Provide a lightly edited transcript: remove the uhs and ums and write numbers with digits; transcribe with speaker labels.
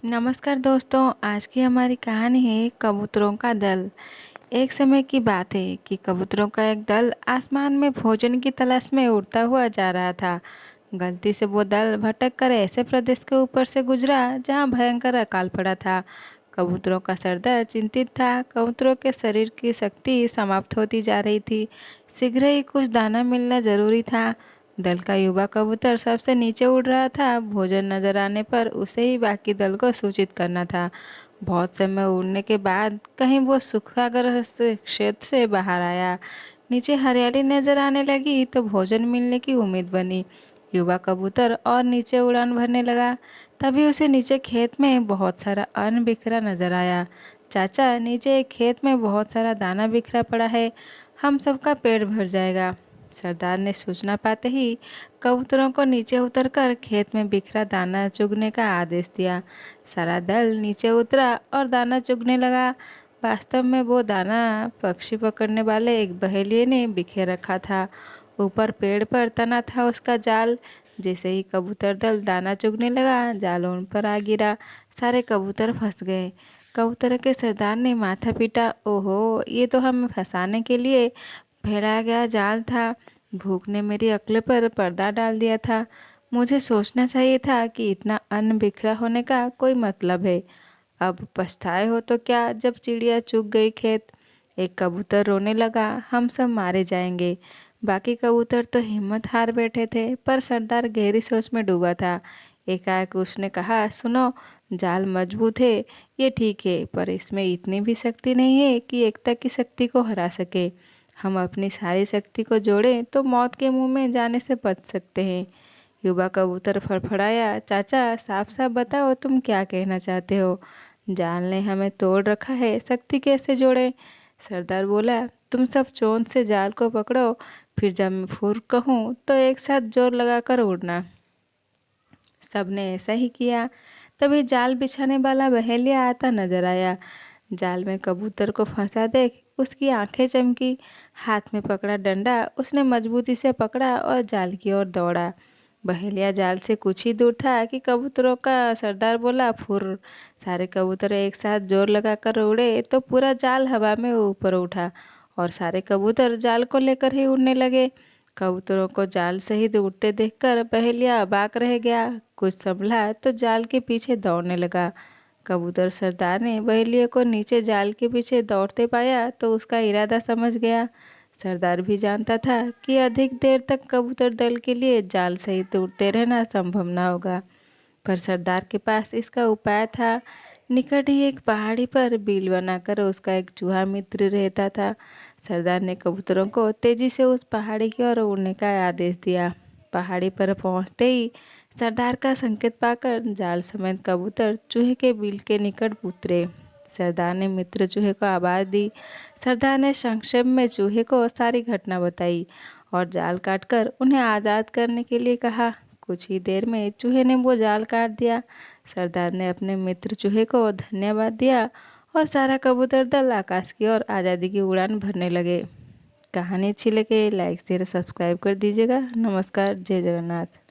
Speaker 1: नमस्कार दोस्तों, आज की हमारी कहानी है कबूतरों का दल। एक समय की बात है कि कबूतरों का एक दल आसमान में भोजन की तलाश में उड़ता हुआ जा रहा था। गलती से वो दल भटक कर ऐसे प्रदेश के ऊपर से गुजरा जहाँ भयंकर अकाल पड़ा था। कबूतरों का सरदार चिंतित था। कबूतरों के शरीर की शक्ति समाप्त होती जा रही थी। शीघ्र ही कुछ दाना मिलना जरूरी था। दल का युवा कबूतर सबसे नीचे उड़ रहा था। भोजन नजर आने पर उसे ही बाकी दल को सूचित करना था। बहुत समय उड़ने के बाद कहीं वो सूखाग्रस्त क्षेत्र से बाहर आया। नीचे हरियाली नजर आने लगी तो भोजन मिलने की उम्मीद बनी। युवा कबूतर और नीचे उड़ान भरने लगा। तभी उसे नीचे खेत में बहुत सारा अन्न बिखरा नजर आया। चाचा, नीचे एक खेत में बहुत सारा दाना बिखरा पड़ा है, हम सबका पेट भर जाएगा। सरदार ने सूचना पाते ही कबूतरों को नीचे उतरकर खेत में बिखरा दाना चुगने का आदेश दिया। सारा दल नीचे उतरा और दाना चुगने लगा। वास्तव में वो दाना पक्षी पकड़ने वाले एक बहेलिये ने बिखेर रखा था। ऊपर पेड़ पर तना था उसका जाल। जैसे ही कबूतर दल दाना चुगने लगा, जाल उन पर आ गिरा। सारे कबूतर फंस गए। कबूतर के सरदार ने माथा पीटा, ओहो, ये तो हमें फंसाने के लिए फैलाया गया जाल था। भूख ने मेरी अक्ल पर पर्दा डाल दिया था। मुझे सोचना चाहिए था कि इतना अन्न बिखरा होने का कोई मतलब है। अब पछताए हो तो क्या, जब चिड़िया चुग गई खेत। एक कबूतर रोने लगा, हम सब मारे जाएंगे। बाकी कबूतर तो हिम्मत हार बैठे थे, पर सरदार गहरी सोच में डूबा था। एकाएक उसने कहा, सुनो, जाल मजबूत है, ये ठीक है, पर इसमें इतनी भी शक्ति नहीं है कि एकता की शक्ति को हरा सके। हम अपनी सारी शक्ति को जोड़ें तो मौत के मुंह में जाने से बच सकते हैं। युवा कबूतर फड़फड़ाया, चाचा, साफ साफ बताओ तुम क्या कहना चाहते हो। जाल ने हमें तोड़ रखा है, शक्ति कैसे जोड़ें। सरदार बोला, तुम सब चोंच से जाल को पकड़ो, फिर जब मैं फुर कहूँ तो एक साथ जोर लगाकर उड़ना। सबने ऐसा ही किया। तभी जाल बिछाने वाला बहेलिया आता नजर आया। जाल में कबूतर को फंसा देख उसकी आंखें चमकी। हाथ में पकड़ा डंडा उसने मजबूती से पकड़ा और जाल की ओर दौड़ा। बहेलिया जाल से कुछ ही दूर था कि कबूतरों का सरदार बोला, फुर। सारे कबूतर एक साथ जोर लगाकर उड़े तो पूरा जाल हवा में ऊपर उठा और सारे कबूतर जाल को लेकर ही उड़ने लगे। कबूतरों को जाल सहित उड़ते देखकर बहेलिया अबाक रह गया। कुछ संभला तो जाल के पीछे दौड़ने लगा। कबूतर सरदार ने बहेलिया को नीचे जाल के पीछे दौड़ते पाया तो उसका इरादा समझ गया। सरदार भी जानता था कि अधिक देर तक कबूतर दल के लिए जाल सहित उड़ते रहना संभव न होगा, पर सरदार के पास इसका उपाय था। निकट ही एक पहाड़ी पर बिल बनाकर उसका एक चूहा मित्र रहता था। सरदार ने कबूतरों को तेजी से उस पहाड़ी की ओर उड़ने का आदेश दिया। पहाड़ी पर पहुंचते ही सरदार का संकेत पाकर जाल समेत कबूतर चूहे के बिल के निकट उतरे। सरदार ने मित्र चूहे को आवाज़ दी। सरदार ने संक्षेप में चूहे को सारी घटना बताई और जाल काटकर उन्हें आज़ाद करने के लिए कहा। कुछ ही देर में चूहे ने वो जाल काट दिया। सरदार ने अपने मित्र चूहे को धन्यवाद दिया और सारा कबूतर दल आकाश की ओर आज़ादी की उड़ान भरने लगे। कहानी अच्छी लगे लाइक शेयर सब्सक्राइब कर दीजिएगा। नमस्कार, जय जगन्नाथ।